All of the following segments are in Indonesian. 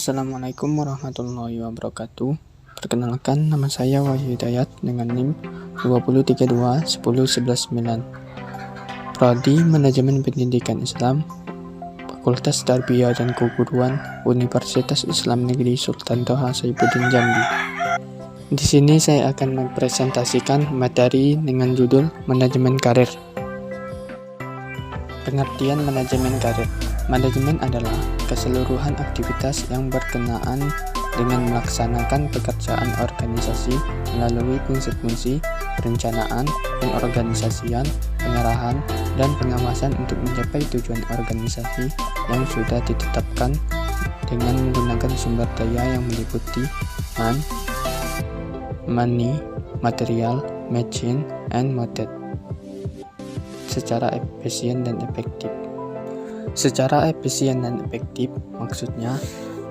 Assalamualaikum warahmatullahi wabarakatuh. Perkenalkan, nama saya Wahyu Hidayat dengan NIM 203210119. Prodi Manajemen Pendidikan Islam, Fakultas Tarbiyah dan Keguruan, Universitas Islam Negeri Sultan Toha Saifuddin Jambi. Di sini saya akan mempresentasikan materi dengan judul Manajemen Karir. Pengertian manajemen karir. Manajemen adalah keseluruhan aktivitas yang berkenaan dengan melaksanakan pekerjaan organisasi melalui fungsi-fungsi perencanaan, pengorganisasian, pengarahan, dan pengawasan untuk mencapai tujuan organisasi yang sudah ditetapkan dengan menggunakan sumber daya yang meliputi money, material, machine, and method secara efisien dan efektif. Secara efisien dan efektif maksudnya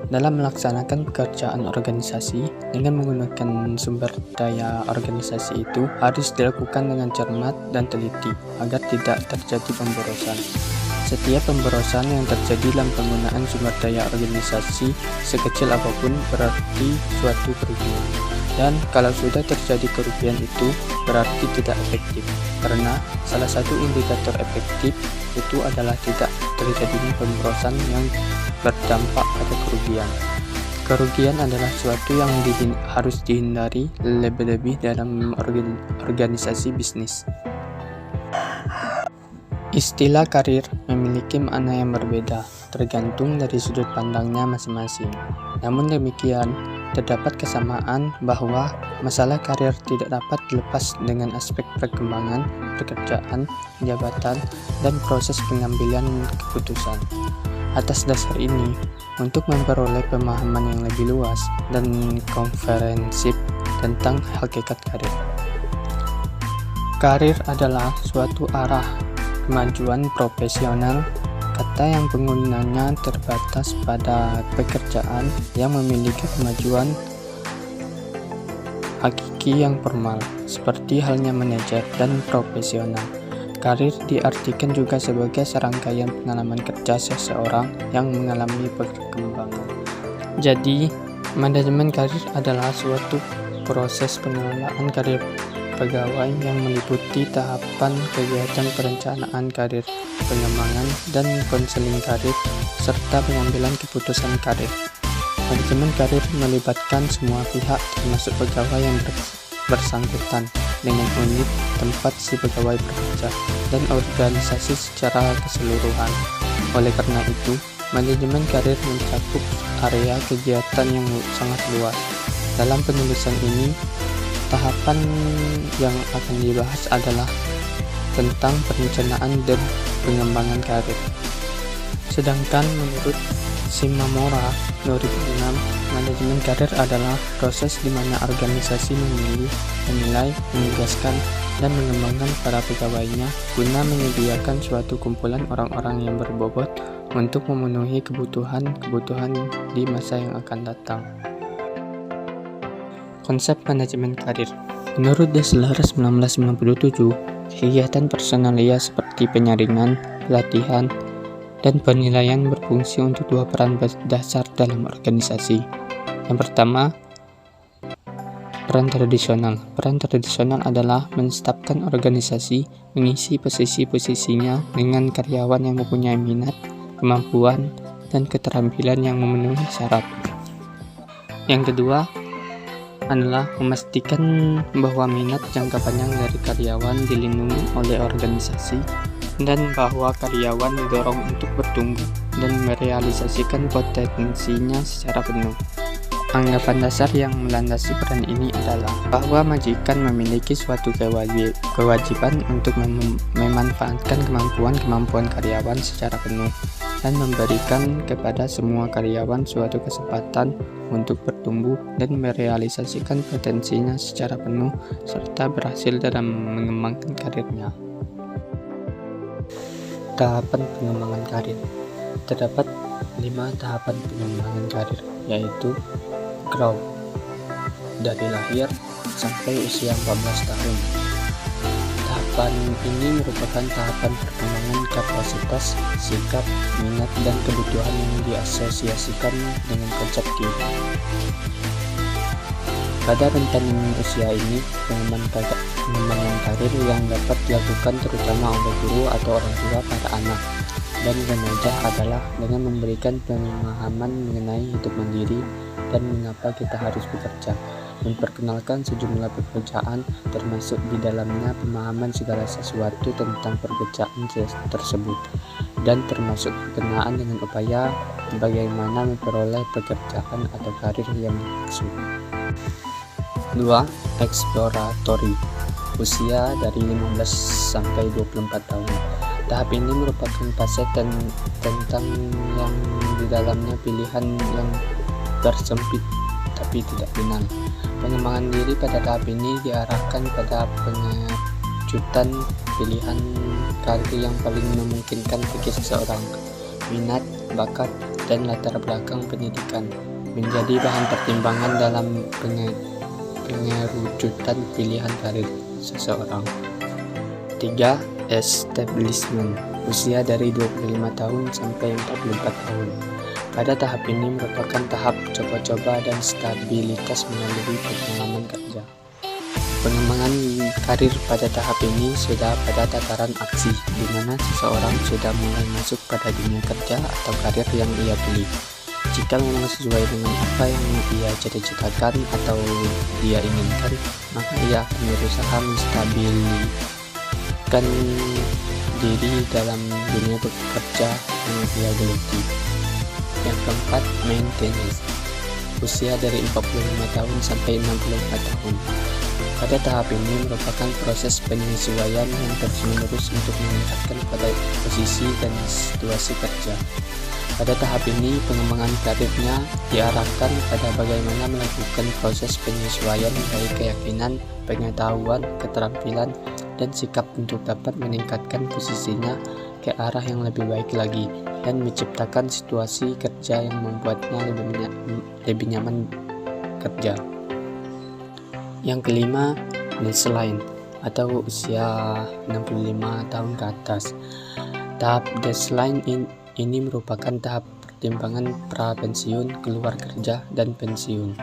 dalam melaksanakan pekerjaan organisasi dengan menggunakan sumber daya organisasi itu harus dilakukan dengan cermat dan teliti agar tidak terjadi pemborosan. Setiap pemborosan yang terjadi dalam penggunaan sumber daya organisasi sekecil apapun berarti suatu kerugian. Dan kalau sudah terjadi kerugian itu berarti tidak efektif, karena salah satu indikator efektif itu adalah tidak terjadinya pemborosan yang berdampak pada kerugian. Kerugian adalah suatu yang harus dihindari lebih-lebih dalam organisasi bisnis. Istilah karir memiliki makna yang berbeda, tergantung dari sudut pandangnya masing-masing. Namun demikian, terdapat kesamaan bahwa masalah karir tidak dapat dilepas dengan aspek perkembangan, pekerjaan, jabatan, dan proses pengambilan keputusan. Atas dasar ini, untuk memperoleh pemahaman yang lebih luas dan komprehensif tentang hakikat karir. Karir adalah suatu arah kemajuan profesional. Kata yang penggunanya terbatas pada pekerjaan yang memiliki kemajuan hakiki yang formal, seperti halnya manajer dan profesional. Karir diartikan juga sebagai serangkaian pengalaman kerja seseorang yang mengalami perkembangan. Jadi, manajemen karir adalah suatu proses pengelolaan karir pegawai yang meliputi tahapan kegiatan perencanaan karir, pengembangan dan konseling karir, serta pengambilan keputusan karir. Manajemen karir melibatkan semua pihak termasuk pegawai yang bersangkutan dengan unit tempat si pegawai bekerja dan organisasi secara keseluruhan. Oleh karena itu, manajemen karir mencakup area kegiatan yang sangat luas. Dalam penulisan ini, tahapan yang akan dibahas adalah tentang perencanaan dan pengembangan karir. Sedangkan menurut Shimamura 2006, manajemen karir adalah proses di mana organisasi memilih, menilai, menugaskan, dan mengembangkan para pegawainya guna menyediakan suatu kumpulan orang-orang yang berbobot untuk memenuhi kebutuhan di masa yang akan datang. Konsep manajemen karir. Menurut Deslares 1997, kegiatan personalia seperti penyaringan, pelatihan, dan penilaian berfungsi untuk dua peran dasar dalam organisasi. Yang pertama, peran tradisional. Peran tradisional adalah menetapkan organisasi mengisi posisi-posisinya dengan karyawan yang mempunyai minat, kemampuan, dan keterampilan yang memenuhi syarat. Yang kedua adalah memastikan bahwa minat jangka panjang dari karyawan dilindungi oleh organisasi dan bahwa karyawan didorong untuk bertumbuh dan merealisasikan potensinya secara penuh. Anggapan dasar yang melandasi peran ini adalah bahwa majikan memiliki suatu kewajiban untuk memanfaatkan kemampuan karyawan secara penuh dan memberikan kepada semua karyawan suatu kesempatan untuk bertumbuh dan merealisasikan potensinya secara penuh serta berhasil dalam mengembangkan karirnya. Tahapan pengembangan karir. Terdapat 5 tahapan pengembangan karir, yaitu growth, dari lahir sampai usia 14 tahun. Tahap Tahapan ini merupakan tahapan perkembangan kapasitas, sikap, minat, dan kebutuhan yang diasosiasikan dengan konsep diri. Pada rentan usia ini, pengembangan karir yang dapat dilakukan terutama oleh guru atau orang tua pada anak dan remaja adalah dengan memberikan pemahaman mengenai hidup mandiri dan mengapa kita harus bekerja, memperkenalkan sejumlah pekerjaan termasuk di dalamnya pemahaman segala sesuatu tentang pekerjaan tersebut dan termasuk berkenaan dengan upaya bagaimana memperoleh pekerjaan atau karir yang dimaksud. 2. Eksploratory, usia dari 15 sampai 24 tahun. Tahap ini merupakan fase tentang yang di dalamnya pilihan yang bersempit tapi tidak final. Pengembangan diri pada tahap ini diarahkan pada pengejutan pilihan karir yang paling memungkinkan bagi seseorang. Minat, bakat, dan latar belakang pendidikan menjadi bahan pertimbangan dalam pengerucutan pilihan karir seseorang. 3. Establishment, usia dari 25 tahun sampai 44 tahun. Pada tahap ini merupakan tahap coba-coba dan stabilitas melalui pengalaman kerja. Pengembangan karir pada tahap ini sudah pada tataran aksi, di mana seseorang sudah mulai masuk pada dunia kerja atau karir yang ia pilih. Jika memang sesuai dengan apa yang ia cita-citakan atau dia inginkan, maka ia akan berusaha menstabilkan diri dalam dunia bekerja yang ia geluti. Yang keempat, maintenance, usia dari 45 tahun sampai 64 tahun. Pada tahap ini merupakan proses penyesuaian yang terus-menerus untuk meningkatkan pada posisi dan situasi kerja. Pada tahap ini, pengembangan karirnya diarahkan pada bagaimana melakukan proses penyesuaian dari keyakinan, pengetahuan, keterampilan, dan sikap untuk dapat meningkatkan posisinya ke arah yang lebih baik lagi dan menciptakan situasi kerja yang membuatnya lebih nyaman kerja. Yang kelima, baseline atau usia 65 tahun ke atas. Tahap baseline ini merupakan tahap pertimbangan pra-pensiun, keluar kerja, dan pensiun.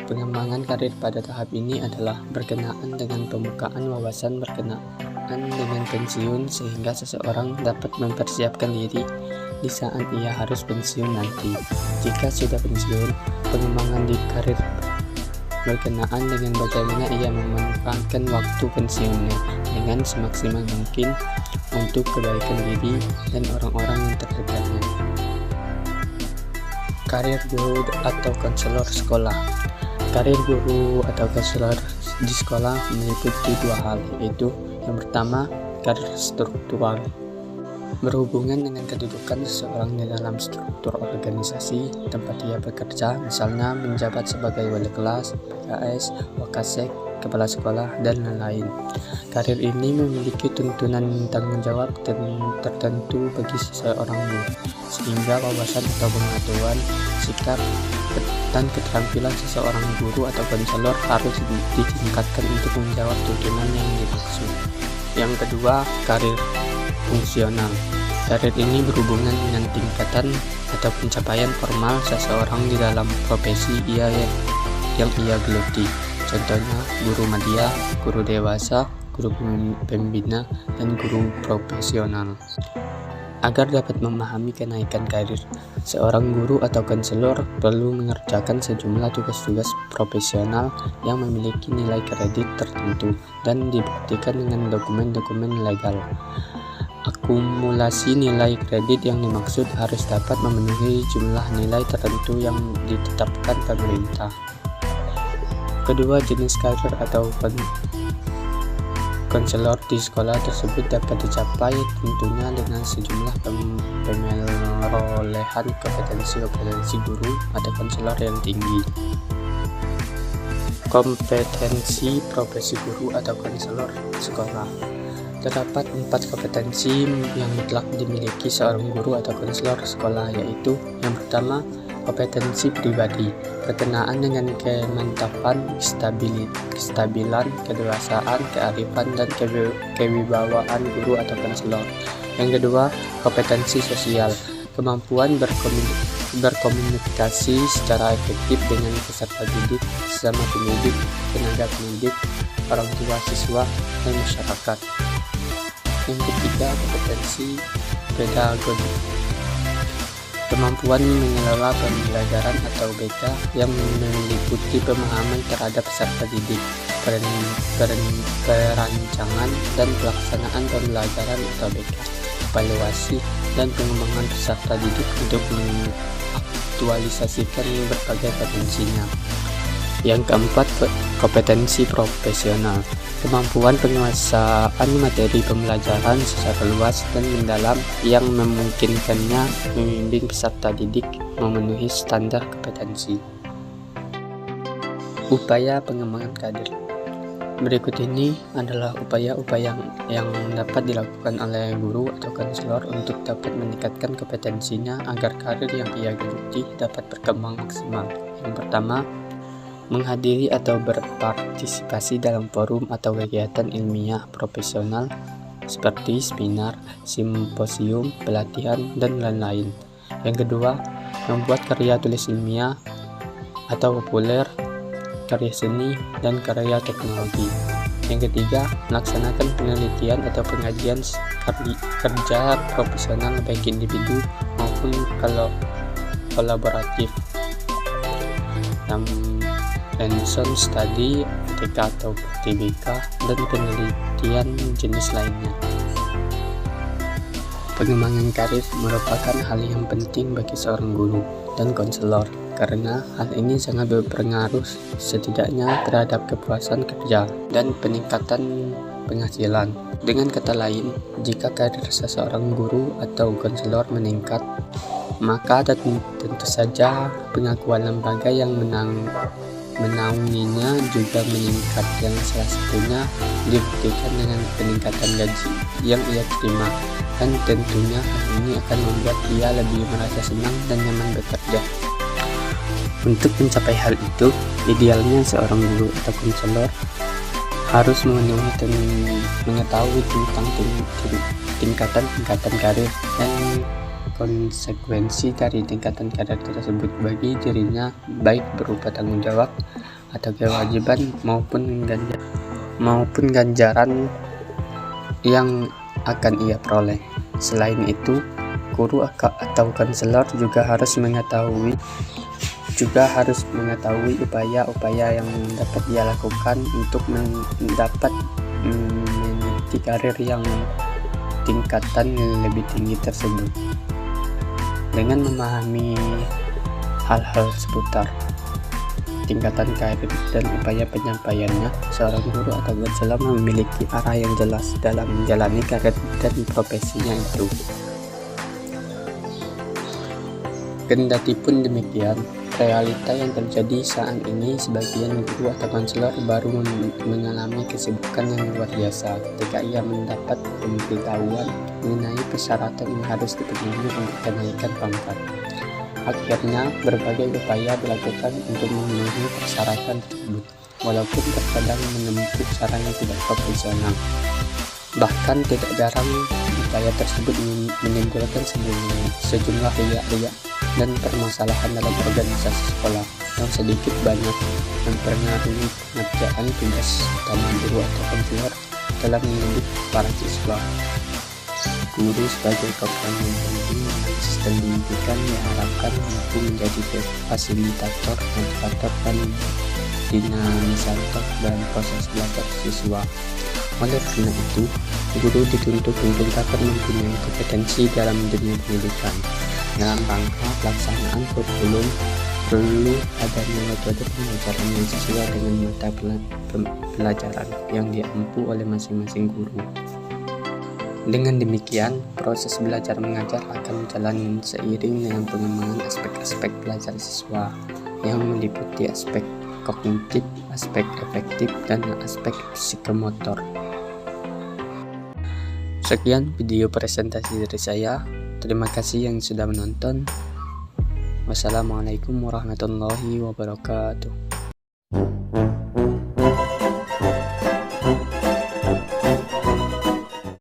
Pengembangan karir pada tahap ini adalah berkenaan dengan pembukaan wawasan berkenaan dengan pensiun sehingga seseorang dapat mempersiapkan diri di saat ia harus pensiun nanti. Jika sudah pensiun, pengembangan di karir berkenaan dengan bagaimana ia memanfaatkan waktu pensiunnya dengan semaksimal mungkin untuk kebaikan diri dan orang-orang yang terdekatnya. Karir guru atau konselor sekolah. Karir guru atau konselor di sekolah meliputi dua hal, yaitu yang pertama, karir struktural, berhubungan dengan kedudukan seseorang di dalam struktur organisasi tempat ia bekerja, misalnya menjabat sebagai wali kelas, PKS, Wakasek, kepala sekolah, dan lain-lain. Karir ini memiliki tuntunan tanggung jawab tertentu bagi seseorang guru, sehingga wawasan atau pengetahuan, sikap, dan keterampilan seseorang guru atau konselor harus ditingkatkan untuk menjawab tuntunan yang dimaksud. Yang kedua, karir fungsional. Karir ini berhubungan dengan tingkatan atau pencapaian formal seseorang di dalam profesi yang ia geluti. Contohnya guru madya, guru dewasa, guru pembina, dan guru profesional. Agar dapat memahami kenaikan karir, seorang guru atau konselor perlu mengerjakan sejumlah tugas-tugas profesional yang memiliki nilai kredit tertentu dan dibuktikan dengan dokumen-dokumen legal. Akumulasi nilai kredit yang dimaksud harus dapat memenuhi jumlah nilai tertentu yang ditetapkan pemerintah. Kedua jenis karir atau konselor di sekolah tersebut dapat dicapai tentunya dengan sejumlah pemerolehan kompetensi guru atau konselor yang tinggi. Kompetensi profesi guru atau konselor sekolah. Terdapat 4 kompetensi yang telah dimiliki seorang guru atau konselor sekolah, yaitu yang pertama, Kompetensi pribadi berkenaan dengan kemantapan, kestabilan, kedewasaan, kearifan, dan kewibawaan guru atau konselor. Yang kedua, kompetensi sosial, kemampuan berkomunikasi secara efektif dengan peserta didik, sesama pendidik, tenaga pendidik, orang tua siswa, dan masyarakat. Yang ketiga, kompetensi pedagogi, kemampuan mengelola pembelajaran atau BK yang meliputi pemahaman terhadap peserta didik, perancangan dan pelaksanaan pembelajaran atau BK, evaluasi dan pengembangan peserta didik untuk mengaktualisasikan berbagai potensinya. Yang keempat, kompetensi profesional, kemampuan penguasaan materi pembelajaran secara luas dan mendalam yang memungkinkannya membimbing peserta didik memenuhi standar kompetensi. Upaya pengembangan kader. Berikut ini adalah upaya-upaya yang dapat dilakukan oleh guru atau konselor untuk dapat meningkatkan kompetensinya agar karir yang ia geluti dapat berkembang maksimal. Yang pertama, menghadiri atau berpartisipasi dalam forum atau kegiatan ilmiah profesional seperti seminar, simposium, pelatihan, dan lain-lain. Yang kedua, membuat karya tulis ilmiah atau populer, karya seni, dan karya teknologi. Yang ketiga, melaksanakan penelitian atau pengajian kerja profesional baik individu maupun kolaboratif. Hands-on study, TK atau TBK, dan penelitian jenis lainnya. Pengembangan karir merupakan hal yang penting bagi seorang guru dan konselor karena hal ini sangat berpengaruh setidaknya terhadap kepuasan kerja dan peningkatan penghasilan. Dengan kata lain, jika karir seseorang guru atau konselor meningkat, maka tentu saja pengakuan lembaga yang menaunginya juga meningkat, yang salah satunya dibuktikan dengan peningkatan gaji yang ia terima, dan tentunya hal ini akan membuat ia lebih merasa senang dan nyaman bekerja. Untuk mencapai hal itu, idealnya seorang guru atau konselor harus mengetahui tentang tingkatan karir dan konsekuensi dari tingkatan karir tersebut bagi dirinya, baik berupa tanggung jawab atau kewajiban maupun ganjaran yang akan ia peroleh. Selain itu, guru atau konselor juga harus mengetahui upaya-upaya yang dapat dia lakukan untuk mendapat meniti karir yang tingkatan lebih tinggi tersebut. Dengan memahami hal-hal seputar tingkatan karir dan upaya penyampaiannya, seorang guru atau konselor memiliki arah yang jelas dalam menjalani karir dan profesinya itu. Kendatipun demikian, realita yang terjadi saat ini, sebagian guru atau konselor baru mengalami kesibukan yang luar biasa ketika ia mendapat pemberitahuan mengenai persyaratan yang harus dipenuhi untuk kenaikan pangkat. Akhirnya, berbagai upaya dilakukan untuk memenuhi persyaratan tersebut, walaupun terkadang menempuh cara yang tidak profesional. Bahkan tidak jarang upaya tersebut menimbulkan sejumlah riak-riak dan permasalahan dalam organisasi sekolah yang sedikit banyak mempengaruhi pengerjaan tugas utama guru atau konselor dalam mendidik para siswa. Guru sebagai komponen penting dalam sistem pendidikan diharapkan mampu menjadi fasilitator, motivator, dan dinamisator dalam proses belajar siswa. Oleh karena itu, guru dituntut untuk dapat mempunyai kompetensi dalam dunia pendidikan. Dalam rangka pelaksanaan kurikulum, perlu adanya metode pembelajaran yang sesuai dengan mata pelajaran yang diampu oleh masing-masing guru. Dengan demikian, proses belajar mengajar akan berjalan seiring dengan pengembangan aspek-aspek belajar siswa yang meliputi aspek kognitif, aspek efektif, dan aspek psikomotor. Sekian video presentasi dari saya. Terima kasih yang sudah menonton. Wassalamualaikum warahmatullahi wabarakatuh.